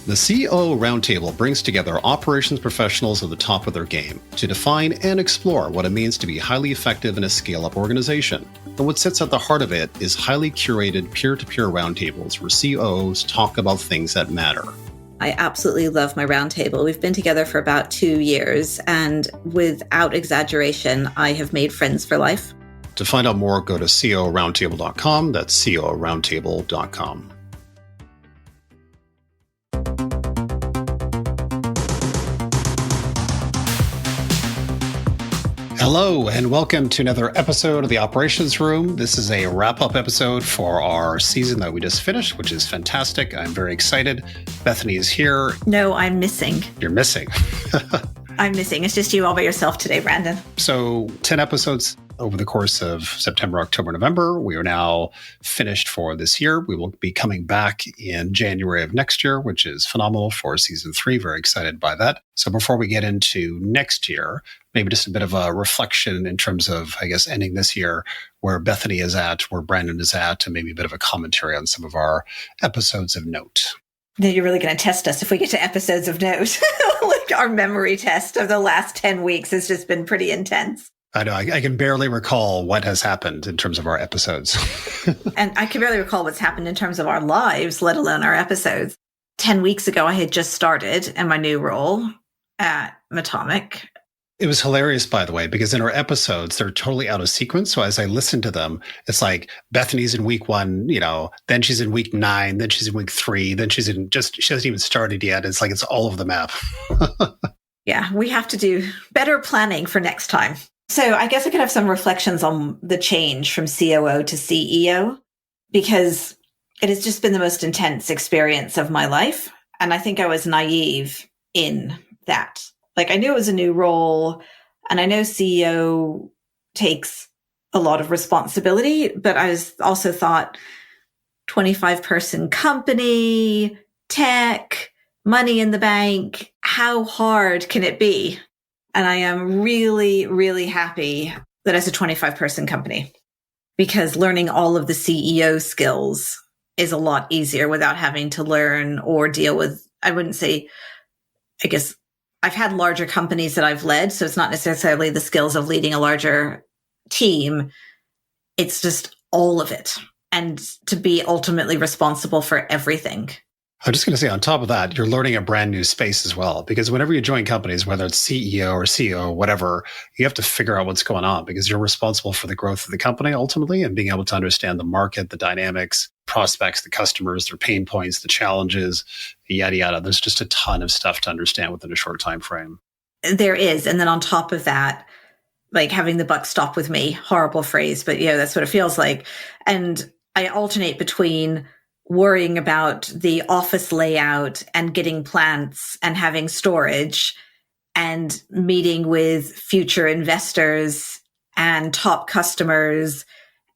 The CEO Roundtable brings together operations professionals at the top of their game to define and explore what it means to be highly effective in a scale-up organization. And what sits at the heart of it is highly curated peer-to-peer roundtables where CEOs talk about things that matter. I absolutely love my roundtable. We've been together for about 2 years, and without exaggeration, I have made friends for life. To find out more, go to ceoroundtable.com. That's ceoroundtable.com. Hello, and welcome to another episode of the Operations Room. This is a wrap-up episode for our season that we just finished, which is fantastic. I'm very excited. Bethany is here. No, I'm missing. You're missing. I'm missing. It's just you all by yourself today, Brandon. So 10 episodes over the course of September, October, November. We are now finished for this year. We will be coming back in January of next year, which is phenomenal for season 3. Very excited by that. So before we get into next year, maybe just a bit of a reflection in terms of, I guess, ending this year, where Bethany is at, where Brandon is at, and maybe a bit of a commentary on some of our episodes of note. Now you're really going to test us if we get to episodes of note. Like our memory test of the last 10 weeks has just been pretty intense. I know. I can barely recall what has happened in terms of our episodes. And I can barely recall what's happened in terms of our lives, let alone our episodes. 10 weeks ago, I had just started in my new role at Matomic. It was hilarious, by the way, because in our episodes, they're totally out of sequence. So as I listen to them, it's like Bethany's in week 1, then she's in week 9, then she's in week 3, then she hasn't even started yet. It's like it's all over the map. Yeah, we have to do better planning for next time. So I guess I could have some reflections on the change from COO to CEO, because it has just been the most intense experience of my life. And I think I was naive in that. Like, I knew it was a new role, and I know CEO takes a lot of responsibility, but I also thought 25-person company, tech, money in the bank, how hard can it be? And I am really, really happy that it's a 25-person company, because learning all of the CEO skills is a lot easier without having to learn or deal with, I guess, I've had larger companies that I've led, so it's not necessarily the skills of leading a larger team. It's just all of it, and to be ultimately responsible for everything. I'm just going to say, on top of that, you're learning a brand new space as well, because whenever you join companies, whether it's CEO or CEO, whatever, you have to figure out what's going on, because you're responsible for the growth of the company ultimately, and being able to understand the market, the dynamics, prospects, the customers, their pain points, the challenges, yada, yada. There's just a ton of stuff to understand within a short time frame. There is. And then on top of that, like having the buck stop with me, horrible phrase, but that's what it feels like. And I alternate between worrying about the office layout and getting plants and having storage, and meeting with future investors and top customers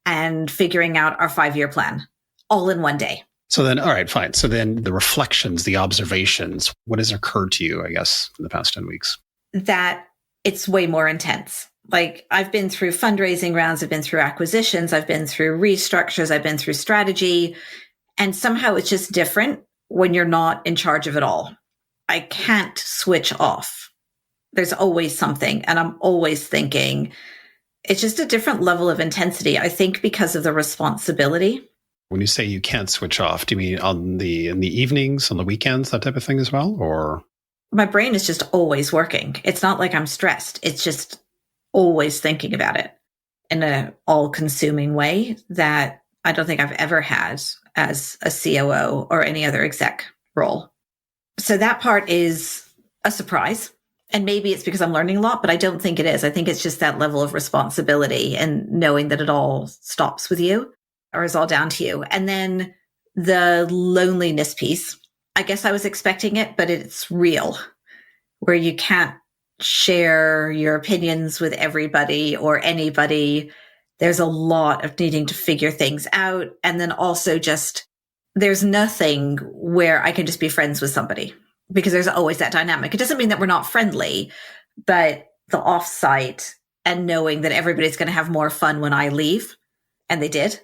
and figuring out our 5-year plan all in one day. So then, all right, fine. So then the reflections, the observations, what has occurred to you, I guess, in the past 10 weeks? That it's way more intense. Like, I've been through fundraising rounds, I've been through acquisitions, I've been through restructures, I've been through strategy. And somehow it's just different when you're not in charge of it all. I can't switch off. There's always something, and I'm always thinking. It's just a different level of intensity, I think, because of the responsibility. When you say you can't switch off, do you mean in the evenings, on the weekends, that type of thing as well? Or my brain is just always working. It's not like I'm stressed. It's just always thinking about it in an all-consuming way that I don't think I've ever had as a COO or any other exec role. So that part is a surprise. And maybe it's because I'm learning a lot, but I don't think it is. I think it's just that level of responsibility and knowing that it all stops with you, or is all down to you. And then the loneliness piece, I guess I was expecting it, but it's real, where you can't share your opinions with everybody or anybody. There's a lot of needing to figure things out. And then also just, there's nothing where I can just be friends with somebody, because there's always that dynamic. It doesn't mean that we're not friendly, but the offsite and knowing that everybody's going to have more fun when I leave, and they did,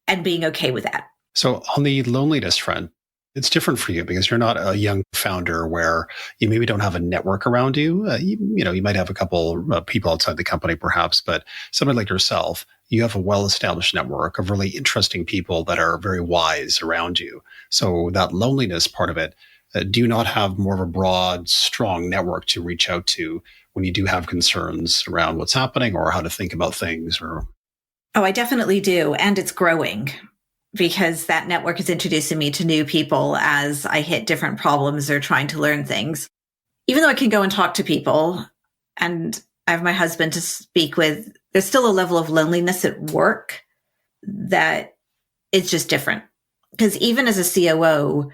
and being okay with that. So on the loneliness front, It's different for you because you're not a young founder where you maybe don't have a network around you. You might have a couple people outside the company perhaps, but somebody like yourself, you have a well-established network of really interesting people that are very wise around you. So that loneliness part of it, do you not have more of a broad, strong network to reach out to when you do have concerns around what's happening or how to think about things? Or Oh, I definitely do. And it's growing because that network is introducing me to new people as I hit different problems or trying to learn things. Even though I can go and talk to people and I have my husband to speak with, there's still a level of loneliness at work that is just different. Because even as a COO,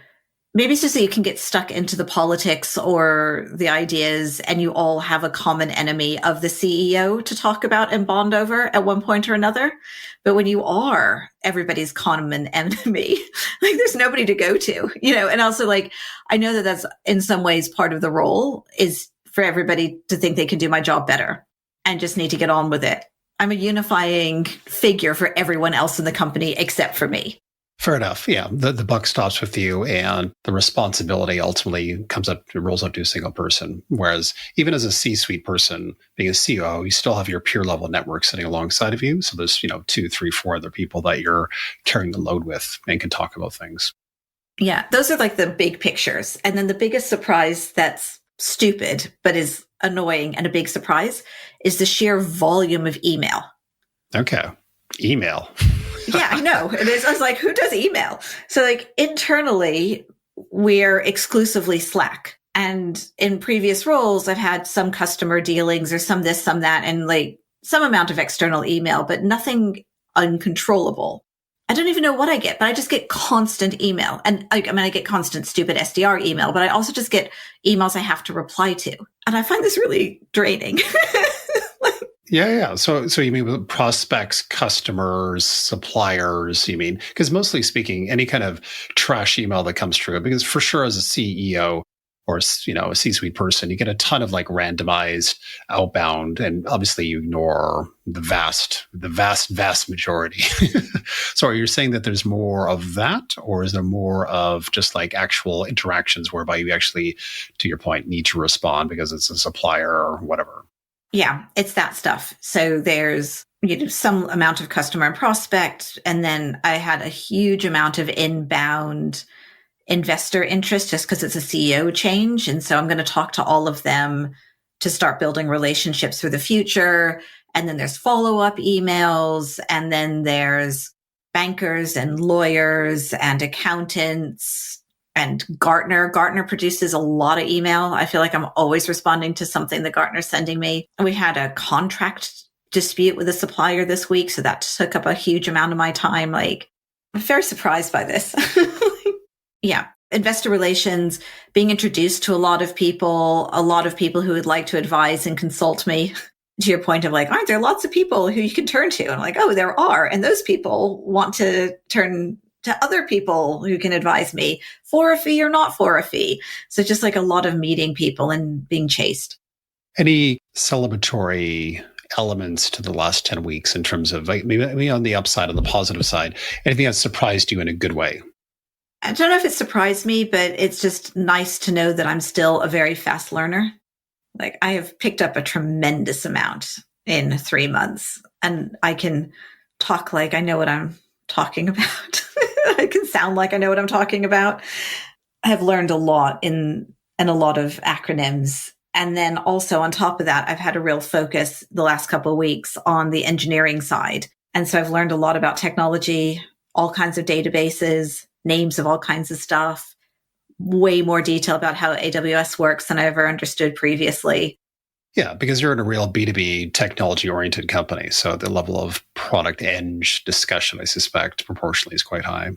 maybe it's just that you can get stuck into the politics or the ideas and you all have a common enemy of the CEO to talk about and bond over at one point or another. But when you are everybody's common enemy, like there's nobody to go to, and also like, I know that that's in some ways part of the role is for everybody to think they can do my job better and just need to get on with it. I'm a unifying figure for everyone else in the company except for me. fair enough. Yeah. The buck stops with you and the responsibility ultimately rolls up to a single person. Whereas even as a C-suite person, being a CEO, you still have your peer level network sitting alongside of you. So there's, 2, 3, 4 other people that you're carrying the load with and can talk about things. Yeah. Those are like the big pictures. And then the biggest surprise that's stupid, but is annoying and a big surprise is the sheer volume of email. Okay. Email. Yeah, I know. It is. I was like, who does email? So like internally, we're exclusively Slack. And in previous roles, I've had some customer dealings or some this, some that, and like some amount of external email, but nothing uncontrollable. I don't even know what I get, but I just get constant email. And I get constant stupid SDR email, but I also just get emails I have to reply to. And I find this really draining. Yeah. So you mean with prospects, customers, suppliers, you mean? Because mostly speaking, any kind of trash email that comes through, because for sure as a CEO or, a C-suite person, you get a ton of like randomized outbound, and obviously you ignore the vast majority. So are you saying that there's more of that, or is there more of just like actual interactions whereby you actually, to your point, need to respond because it's a supplier or whatever? Yeah, it's that stuff. So there's, some amount of customer and prospect. And then I had a huge amount of inbound investor interest just because it's a CEO change. And so I'm going to talk to all of them to start building relationships for the future. And then there's follow-up emails. And then there's bankers and lawyers and accountants and Gartner. Gartner produces a lot of email. I feel like I'm always responding to something that Gartner's sending me. We had a contract dispute with a supplier this week, so that took up a huge amount of my time. Like, I'm very surprised by this. Yeah. Investor relations, being introduced to a lot of people who would like to advise and consult me. To your point of like, aren't there lots of people who you can turn to? And I'm like, oh, there are. And those people want to turn to other people who can advise me for a fee or not for a fee. So just like a lot of meeting people and being chased. Any celebratory elements to the last 10 weeks in terms of like maybe on the upside, on the positive side, anything that surprised you in a good way? I don't know if it surprised me, but it's just nice to know that I'm still a very fast learner. Like I have picked up a tremendous amount in 3 months and I can talk like I know what I'm talking about. I can sound like I know what I'm talking about. I have learned a lot in a lot of acronyms. And then also on top of that, I've had a real focus the last couple of weeks on the engineering side. And so I've learned a lot about technology, all kinds of databases, names of all kinds of stuff, way more detail about how AWS works than I ever understood previously. Yeah, because you're in a real B2B technology-oriented company. So the level of product eng discussion, I suspect, proportionally is quite high.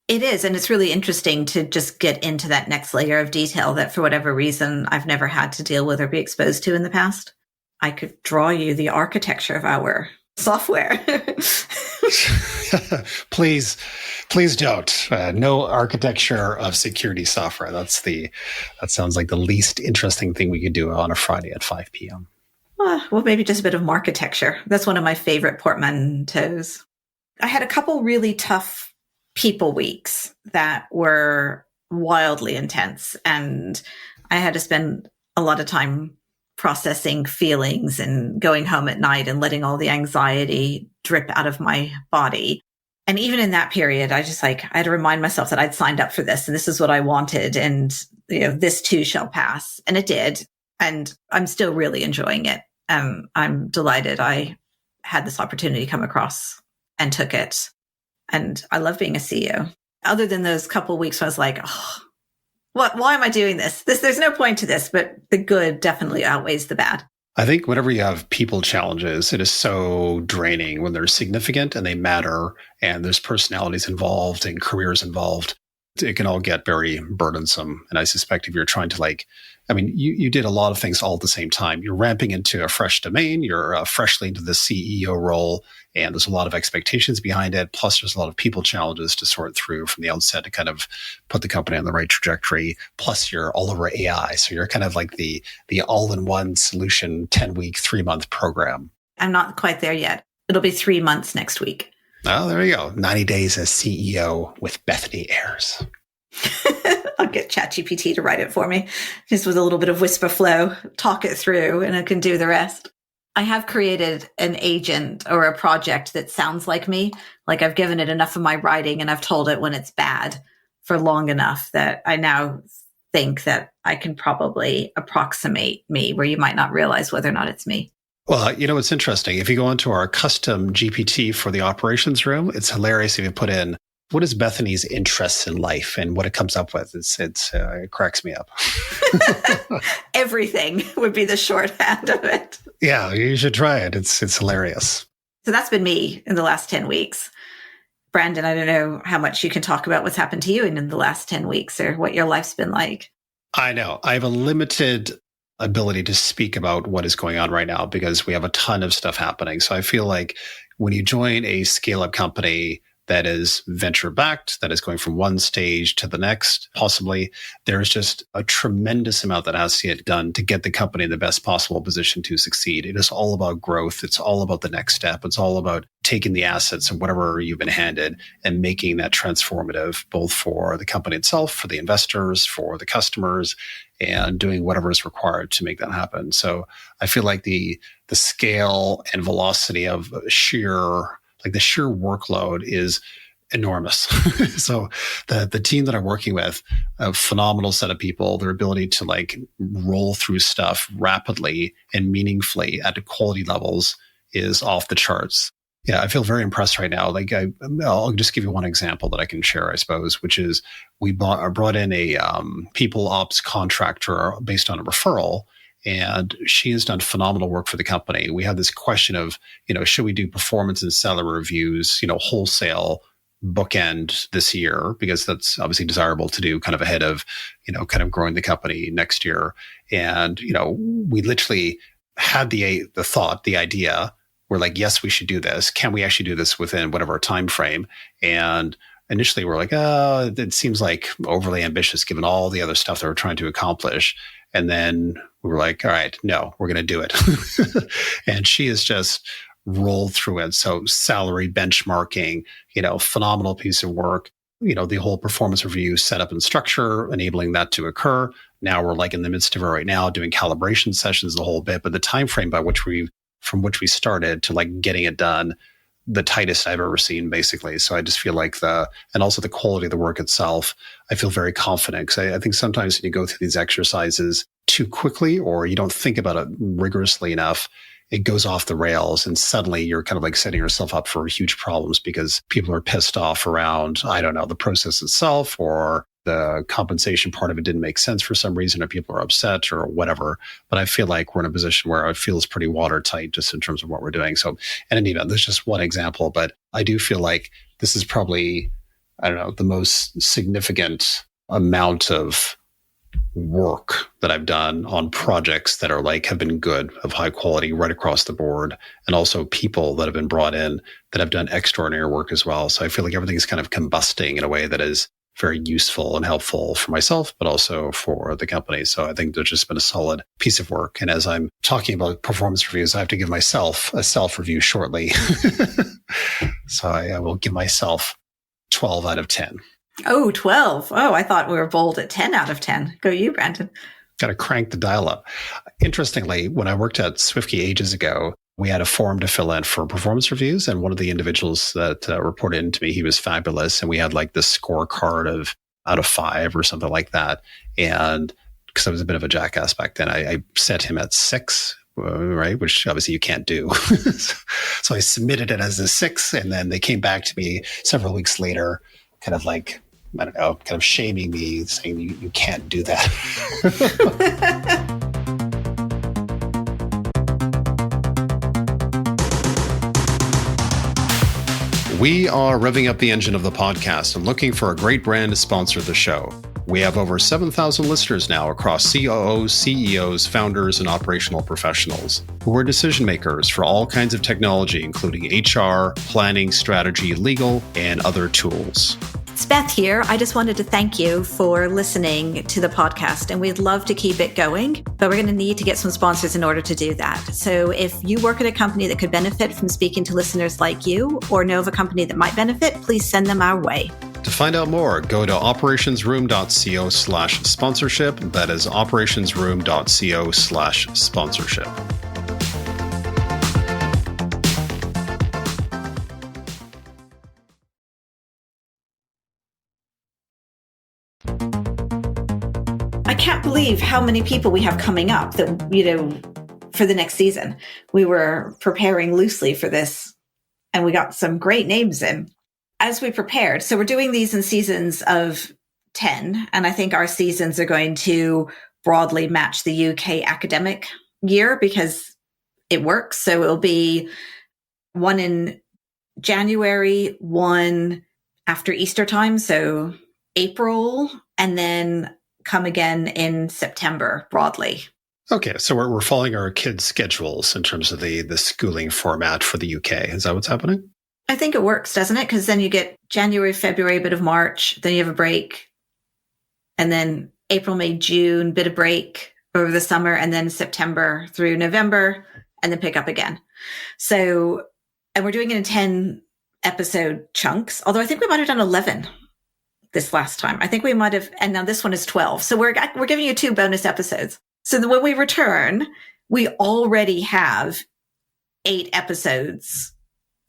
It is. And it's really interesting to just get into that next layer of detail that for whatever reason, I've never had to deal with or be exposed to in the past. I could draw you the architecture of our software. Please don't. No architecture of security software. That sounds like the least interesting thing we could do on a Friday at 5 p.m. Well, maybe just a bit of marketecture. That's one of my favorite portmanteaus. I had a couple really tough people weeks that were wildly intense. And I had to spend a lot of time processing feelings and going home at night and letting all the anxiety drip out of my body. And even in that period, I had to remind myself that I'd signed up for this and this is what I wanted. And, this too shall pass. And it did. And I'm still really enjoying it. I'm delighted I had this opportunity come across and took it. And I love being a CEO. Other than those couple of weeks when I was like, why am I doing this? There's no point to this, but the good definitely outweighs the bad. I think whenever you have people challenges, it is so draining when they're significant and they matter and there's personalities involved and careers involved. It can all get very burdensome. And I suspect if you're trying to you did a lot of things all at the same time. You're ramping into a fresh domain. You're freshly into the CEO role, and there's a lot of expectations behind it. Plus, there's a lot of people challenges to sort through from the outset to kind of put the company on the right trajectory. Plus, you're all over AI. So you're kind of like the all-in-one solution 10-week, 3-month program. I'm not quite there yet. It'll be 3 months next week. Oh, there you go. 90 days as CEO with Bethany Ayres. I'll get ChatGPT to write it for me, just with a little bit of whisper flow, talk it through, and it can do the rest. I have created an agent or a project that sounds like me. Like I've given it enough of my writing and I've told it when it's bad for long enough that I now think that I can probably approximate me where you might not realize whether or not it's me. Well, it's interesting. If you go into our custom GPT for the operations room, it's hilarious if you put in, what is Bethany's interests in life and what it comes up with? It cracks me up. Everything would be the shorthand of it. Yeah, you should try it. It's hilarious. So that's been me in the last 10 weeks. Brandon, I don't know how much you can talk about what's happened to you in the last 10 weeks or what your life's been like. I know. I have a limited ability to speak about what is going on right now because we have a ton of stuff happening. So I feel like when you join a scale-up company that is venture-backed, that is going from one stage to the next, possibly, there's just a tremendous amount that has to get done to get the company in the best possible position to succeed. It is all about growth. It's all about the next step. It's all about taking the assets and whatever you've been handed and making that transformative, both for the company itself, for the investors, for the customers, and doing whatever is required to make that happen. So I feel like the scale and velocity of the sheer workload is enormous. So the team that I'm working with, a phenomenal set of people, their ability to roll through stuff rapidly and meaningfully at quality levels is off the charts. Yeah, I feel very impressed right now. I'll just give you one example that I can share, I suppose, which is we brought in a people ops contractor based on a referral, and she has done phenomenal work for the company. We had this question of, should we do performance and salary reviews, wholesale bookend this year, because that's obviously desirable to do kind of ahead of, kind of growing the company next year. And, we literally had the thought, the idea. We're like, yes, we should do this. Can we actually do this within whatever time frame? And initially we're like, it seems like overly ambitious given all the other stuff that we're trying to accomplish. And then we were like, all right, no, we're going to do it. And she has just rolled through it. So salary benchmarking, phenomenal piece of work, the whole performance review setup and structure, enabling that to occur. Now we're in the midst of it right now, doing calibration sessions, the whole bit. But the time frame from which we started to getting it done, the tightest I've ever seen, basically. So I just feel like and also the quality of the work itself, I feel very confident because I think sometimes when you go through these exercises too quickly or you don't think about it rigorously enough, it goes off the rails and suddenly you're kind of setting yourself up for huge problems because people are pissed off around, I don't know, the process itself or the compensation part of it didn't make sense for some reason, or people are upset or whatever. But I feel like we're in a position where it feels pretty watertight just in terms of what we're doing. So in any event, there's just one example, but I do feel like this is probably, I don't know, the most significant amount of work that I've done on projects that are have been good, of high quality right across the board, and also people that have been brought in that have done extraordinary work as well. So I feel like everything is kind of combusting in a way that is very useful and helpful for myself, but also for the company. So I think there's just been a solid piece of work. And as I'm talking about performance reviews, I have to give myself a self-review shortly. So I will give myself 12 out of 10. Oh, 12. Oh, I thought we were bold at 10 out of 10. Go you, Brandon. Got to crank the dial up. Interestingly, when I worked at Swiftkey ages ago, we had a form to fill in for performance reviews. And one of the individuals that reported in to me, he was fabulous. And we had like this scorecard of out of 5 or something like that. And because I was a bit of a jackass back then, I set him at 6, right? Which obviously you can't do. So I submitted it as a 6. And then they came back to me several weeks later, kind of like, I don't know, kind of shaming me, saying you can't do that. We are revving up the engine of the podcast and looking for a great brand to sponsor the show. We have over 7,000 listeners now across COOs, CEOs, founders, and operational professionals who are decision makers for all kinds of technology, including HR, planning, strategy, legal, and other tools. It's Beth here. I just wanted to thank you for listening to the podcast, and we'd love to keep it going, but we're going to need to get some sponsors in order to do that. So if you work at a company that could benefit from speaking to listeners like you, or know of a company that might benefit, please send them our way. To find out more, go to operationsroom.co/sponsorship. That is operationsroom.co/sponsorship. I can't believe how many people we have coming up that, for the next season. We were preparing loosely for this, and we got some great names in as we prepared. So we're doing these in seasons of 10, and I think our seasons are going to broadly match the UK academic year because it works. So it'll be one in January, one after Easter time, so April, and then come again in September broadly. Okay, so we're following our kids' schedules in terms of the schooling format for the UK. Is that what's happening? I think it works, doesn't it? Because then you get January, February, bit of March, then you have a break, and then April, May, June, bit of break over the summer, and then September through November, and then pick up again. So, and we're doing it in 10 episode chunks, although I think we might have done 11 this last time. I think we might have, and now this one is 12. So we're giving you 2 bonus episodes. So that when we return, we already have 8 episodes.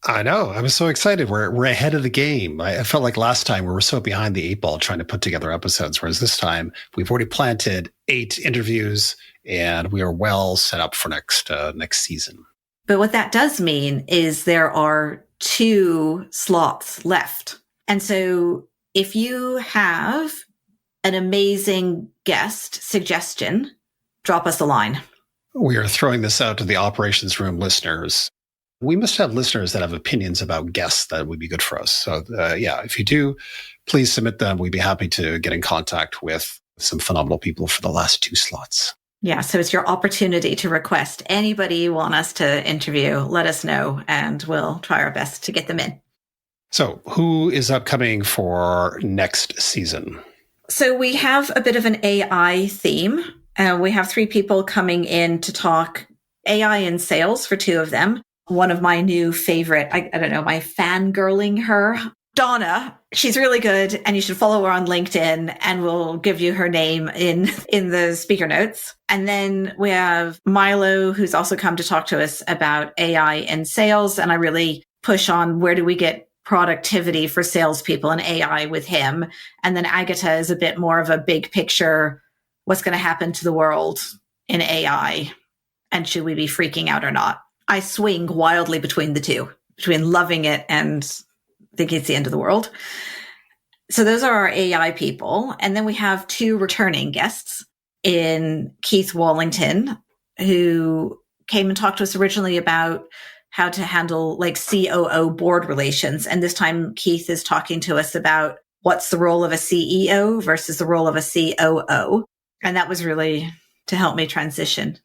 I know. I'm so excited. We're ahead of the game. I felt like last time we were so behind the 8 ball trying to put together episodes, whereas this time we've already planted 8 interviews and we are well set up for next season. But what that does mean is there are 2 slots left. And so if you have an amazing guest suggestion, drop us a line. We are throwing this out to the Operations Room listeners. We must have listeners that have opinions about guests that would be good for us. So if you do, please submit them. We'd be happy to get in contact with some phenomenal people for the last 2 slots. Yeah, so it's your opportunity to request anybody you want us to interview. Let us know, and we'll try our best to get them in. So who is upcoming for next season? So we have a bit of an AI theme. We have 3 people coming in to talk AI in sales for 2 of them. One of my new favorite, I don't know, my fangirling her, Donna. She's really good, and you should follow her on LinkedIn, and we'll give you her name in the speaker notes. And then we have Milo, who's also come to talk to us about AI in sales. And I really push on where do we get productivity for salespeople and AI with him. And then Agatha is a bit more of a big picture, what's going to happen to the world in AI, and should we be freaking out or not? I swing wildly between the 2, between loving it and thinking it's the end of the world. So those are our AI people. And then we have 2 returning guests in Keith Wallington, who came and talked to us originally about how to handle like COO board relations. And this time Keith is talking to us about what's the role of a CEO versus the role of a COO. And that was really to help me transition.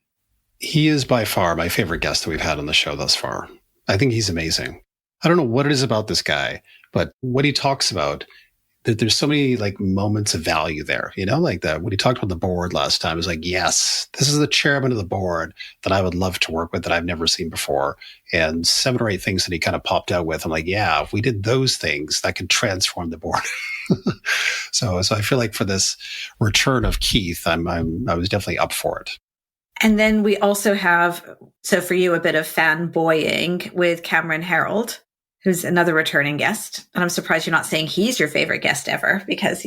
He is by far my favorite guest that we've had on the show thus far. I think he's amazing. I don't know what it is about this guy, but what he talks about, there's so many like moments of value there, like that when he talked about the board last time, it was like, yes, this is the chairman of the board that I would love to work with that I've never seen before. And 7 or 8 things that he kind of popped out with. I'm like, yeah, if we did those things, that could transform the board. So I feel like for this return of Keith, I was definitely up for it. And then we also have, so for you, a bit of fanboying with Cameron Herold, who's another returning guest. And I'm surprised you're not saying he's your favorite guest ever because,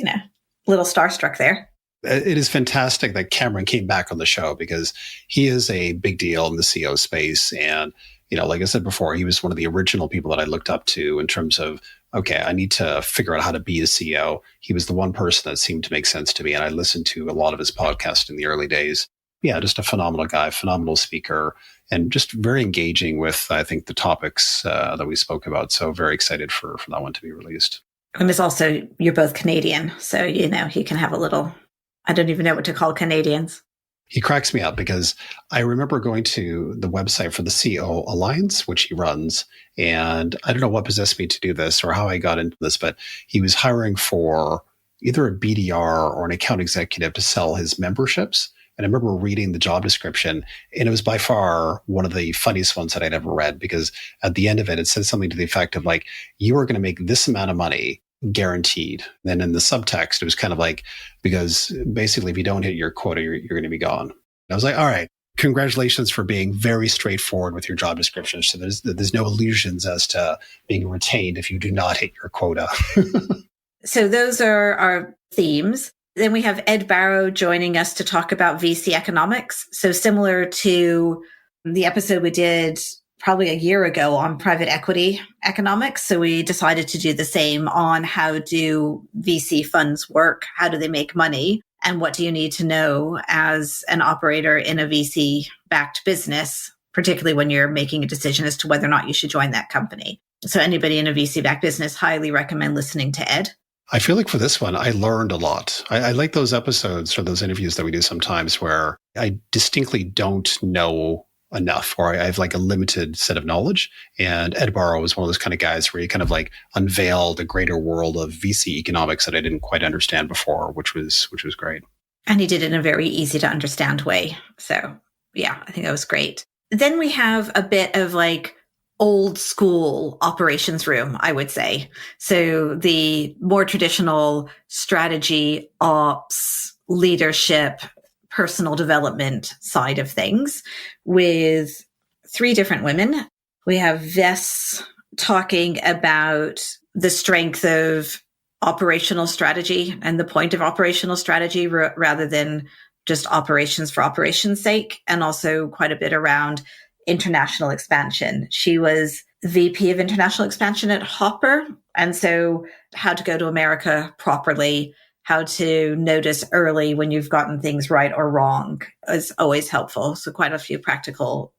little starstruck there. It is fantastic that Cameron came back on the show because he is a big deal in the CEO space. And, like I said before, he was one of the original people that I looked up to in terms of, okay, I need to figure out how to be a CEO. He was the one person that seemed to make sense to me. And I listened to a lot of his podcast in the early days. Yeah, just a phenomenal guy, phenomenal speaker, and just very engaging with, I think, the topics that we spoke about. So very excited for that one to be released. And it's also, you're both Canadian. So, he can have a little, I don't even know what to call Canadians. He cracks me up because I remember going to the website for the CEO Alliance, which he runs. And I don't know what possessed me to do this or how I got into this, but he was hiring for either a BDR or an account executive to sell his memberships. And I remember reading the job description, and it was by far one of the funniest ones that I'd ever read because at the end of it, it said something to the effect of like, you are going to make this amount of money guaranteed. Then in the subtext, it was kind of like, because basically if you don't hit your quota, you're going to be gone. And I was like, all right, congratulations for being very straightforward with your job description. So there's no illusions as to being retained if you do not hit your quota. So those are our themes. Then we have Ed Barrow joining us to talk about VC economics. So similar to the episode we did probably a year ago on private equity economics. So we decided to do the same on how do VC funds work? How do they make money? And what do you need to know as an operator in a VC-backed business, particularly when you're making a decision as to whether or not you should join that company? So anybody in a VC-backed business, highly recommend listening to Ed. I feel like for this one, I learned a lot. I like those episodes or those interviews that we do sometimes where I distinctly don't know enough or I have like a limited set of knowledge. And Ed Barrow is one of those kind of guys where he kind of like unveiled a greater world of VC economics that I didn't quite understand before, which was great. And he did it in a very easy to understand way. So yeah, I think that was great. Then we have a bit of like old school operations room, I would say. So the more traditional strategy, ops, leadership, personal development side of things with 3 different women. We have Vess talking about the strength of operational strategy and the point of operational strategy rather than just operations for operations' sake, and also quite a bit around international expansion. She was VP of international expansion at Hopper. And so how to go to America properly, how to notice early when you've gotten things right or wrong is always helpful. So quite a few practical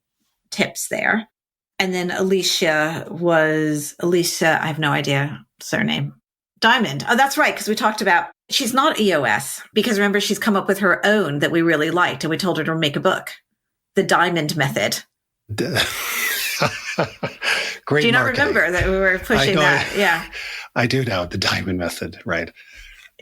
tips there. And then Alicia, I have no idea surname. Diamond. Oh, that's right. Because we talked about, she's not EOS because remember, she's come up with her own that we really liked. And we told her to make a book, The Diamond Method. Great. Do you not marketing. Remember that we were pushing that? Yeah. I do now. The Diamond Method. Right.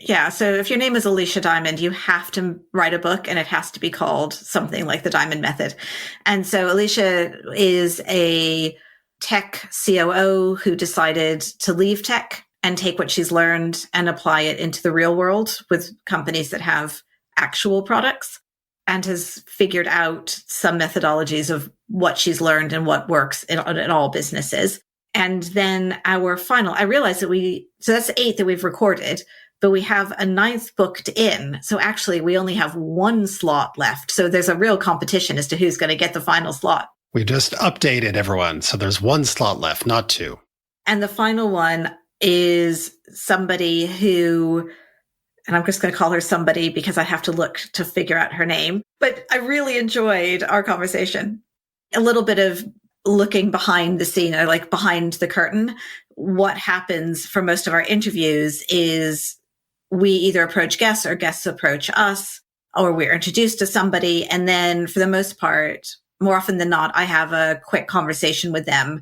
Yeah. So if your name is Alicia Diamond, you have to write a book and it has to be called something like The Diamond Method. And so Alicia is a tech COO who decided to leave tech and take what she's learned and apply it into the real world with companies that have actual products, and has figured out some methodologies of what she's learned and what works in all businesses. And then our final, I realized that so that's 8 that we've recorded, but we have a 9th booked in. So actually we only have 1 slot left. So there's a real competition as to who's going to get the final slot. We just updated everyone. So there's 1 slot left, not 2. And the final one is somebody who, and I'm just going to call her somebody because I have to look to figure out her name. But I really enjoyed our conversation. A little bit of looking behind the scene, or like behind the curtain. What happens for most of our interviews is we either approach guests or guests approach us, or we're introduced to somebody. And then for the most part, more often than not, I have a quick conversation with them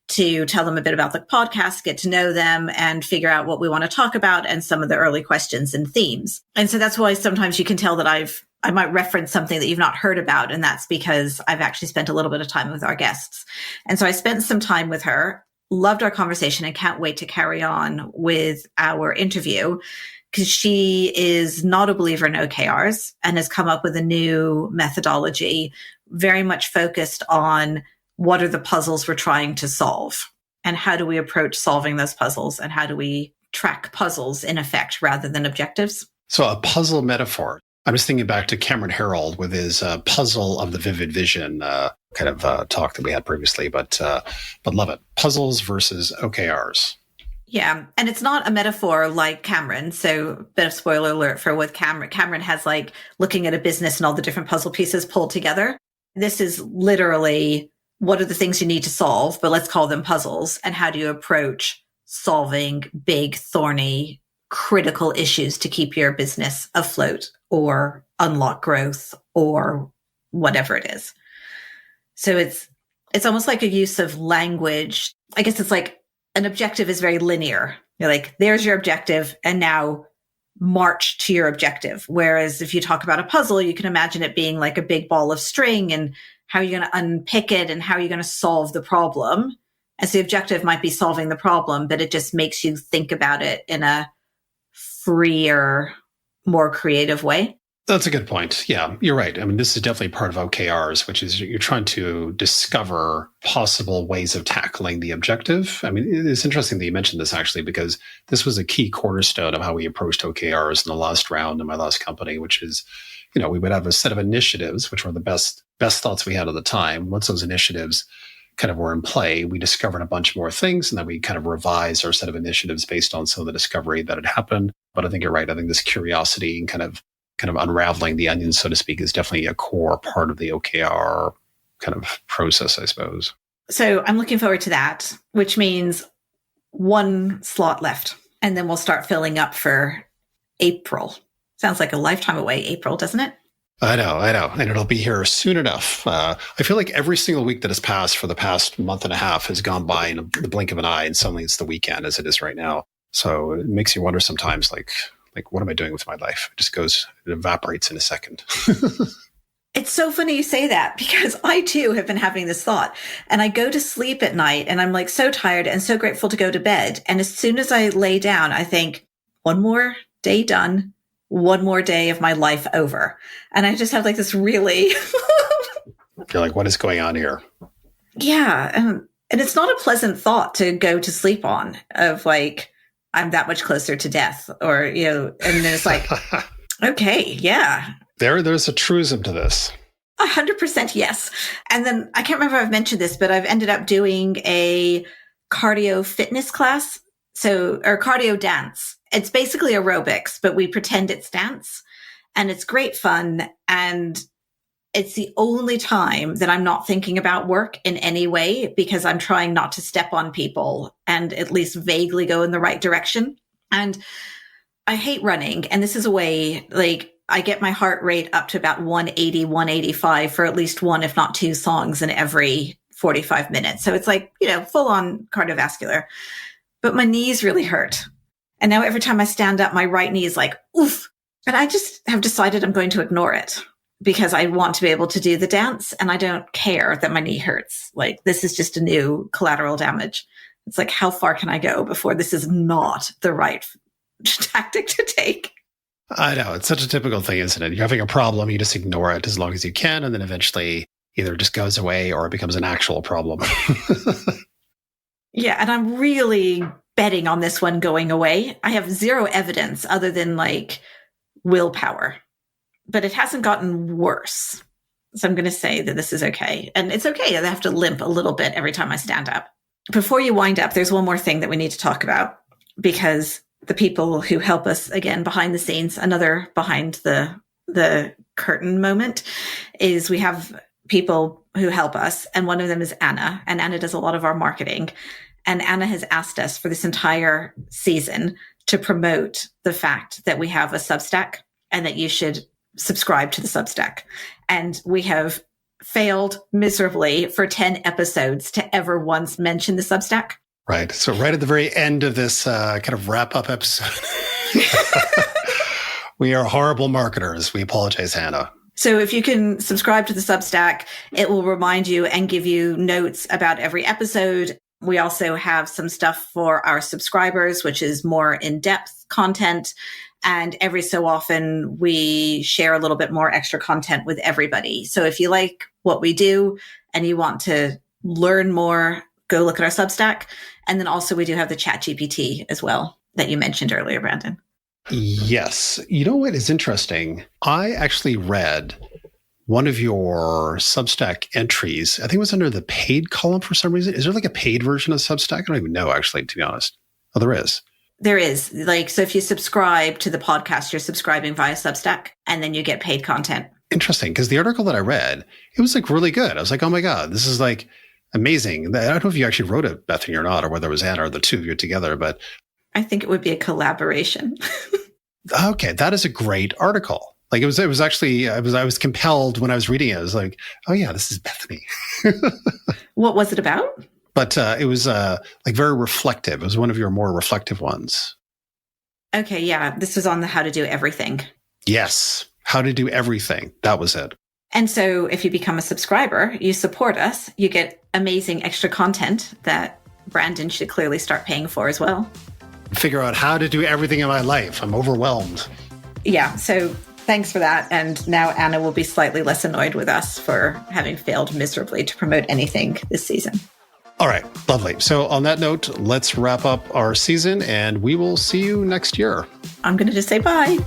to tell them a bit about the podcast, get to know them, and figure out what we want to talk about and some of the early questions and themes. And so that's why sometimes you can tell that I might reference something that you've not heard about. And that's because I've actually spent a little bit of time with our guests. And so I spent some time with her, loved our conversation, and can't wait to carry on with our interview, because she is not a believer in OKRs and has come up with a new methodology very much focused on what are the puzzles we're trying to solve and how do we approach solving those puzzles and how do we track puzzles in effect rather than objectives. So a puzzle metaphor. I'm just thinking back to Cameron Herold with his puzzle of the vivid vision talk that we had previously, but love it. Puzzles versus OKRs. Yeah. And it's not a metaphor like Cameron. So bit of spoiler alert for what Cameron has, like looking at a business and all the different puzzle pieces pulled together. This is literally what are the things you need to solve, but let's call them puzzles. And how do you approach solving big, thorny, critical issues to keep your business afloat or unlock growth or whatever it is. So it's almost like a use of language. I guess it's like an objective is very linear. You're like, there's your objective, and now march to your objective. Whereas if you talk about a puzzle, you can imagine it being like a big ball of string, and how are you going to unpick it and how are you going to solve the problem? As the objective might be solving the problem, but it just makes you think about it in a freer, more creative way. That's a good point. Yeah, you're right. I mean, this is definitely part of OKRs, which is you're trying to discover possible ways of tackling the objective. I mean, it's interesting that you mentioned this actually, because this was a key cornerstone of how we approached OKRs in the last round in my last company, which is, we would have a set of initiatives, which were the best thoughts we had at the time. Once those initiatives kind of were in play, we discovered a bunch more things, and then we kind of revised our set of initiatives based on some of the discovery that had happened. But I think you're right. I think this curiosity and kind of unraveling the onion, so to speak, is definitely a core part of the OKR kind of process, I suppose. So I'm looking forward to that, which means one slot left, and then we'll start filling up for April. Sounds like a lifetime away, April, doesn't it? I know. And it'll be here soon enough. I feel like every single week that has passed for the past month and a half has gone by in the blink of an eye, and suddenly it's the weekend as it is right now. So it makes you wonder sometimes, like, what am I doing with my life? It evaporates in a second. It's so funny you say that, because I too have been having this thought, and I go to sleep at night and I'm like so tired and so grateful to go to bed. And as soon as I lay down, I think, one more day done, one more day of my life over. And I just have like this really... You're like, what is going on here? Yeah. And it's not a pleasant thought to go to sleep on, of like, I'm that much closer to death, or, and then it's like, okay, yeah. There's a truism to this. 100% yes. And then I can't remember if I've mentioned this, but I've ended up doing a cardio fitness class. Or cardio dance. It's basically aerobics, but we pretend it's dance, and it's great fun. And it's the only time that I'm not thinking about work in any way, because I'm trying not to step on people and at least vaguely go in the right direction. And I hate running. And this is a way, like, I get my heart rate up to about 180, 185 for at least one, if not two songs in every 45 minutes. So it's like, full on cardiovascular. But my knees really hurt. And now every time I stand up, my right knee is like, oof. And I just have decided I'm going to ignore it, because I want to be able to do the dance, and I don't care that my knee hurts. Like, this is just a new collateral damage. It's like, how far can I go before this is not the right tactic to take? I know. It's such a typical thing, isn't it? You're having a problem, you just ignore it as long as you can, and then eventually either it just goes away or it becomes an actual problem. Yeah, and I'm really betting on this one going away. I have zero evidence other than like willpower, but it hasn't gotten worse. So I'm going to say that this is okay. And it's okay that I have to limp a little bit every time I stand up. Before you wind up, there's one more thing that we need to talk about, because the people who help us, again, behind the scenes, another behind the curtain moment, is we have people who help us. And one of them is Anna, and Anna does a lot of our marketing. And Anna has asked us for this entire season to promote the fact that we have a Substack and that you should subscribe to the Substack. And we have failed miserably for 10 episodes to ever once mention the Substack. Right. So right at the very end of this kind of wrap-up episode, we are horrible marketers. We apologize, Hannah. So if you can subscribe to the Substack, it will remind you and give you notes about every episode. We also have some stuff for our subscribers, which is more in-depth content. And every so often, we share a little bit more extra content with everybody. So if you like what we do and you want to learn more, go look at our Substack. And then also we do have the ChatGPT as well that you mentioned earlier, Brandon. Yes. You know what is interesting? I actually read one of your Substack entries. I think it was under the paid column for some reason. Is there like a paid version of Substack? I don't even know, actually, to be honest. Oh, there is. There is. Like, so if you subscribe to the podcast, you're subscribing via Substack, and then you get paid content. Interesting, because the article that I read, it was like really good. I was like, oh my God, this is like amazing. I don't know if you actually wrote it, Bethany, or not, or whether it was Anna or the two of you together, but I think it would be a collaboration. Okay, that is a great article. Like it was actually, I was compelled when I was reading it. I was like, oh yeah, this is Bethany. What was it about? But it was like very reflective. It was one of your more reflective ones. Okay, yeah. This was on the how to do everything. Yes, how to do everything. That was it. And so if you become a subscriber, you support us, you get amazing extra content that Brandon should clearly start paying for as well. Figure out how to do everything in my life. I'm overwhelmed. Yeah, so thanks for that. And now Anna will be slightly less annoyed with us for having failed miserably to promote anything this season. All right, lovely. So on that note, let's wrap up our season and we will see you next year. I'm going to just say bye.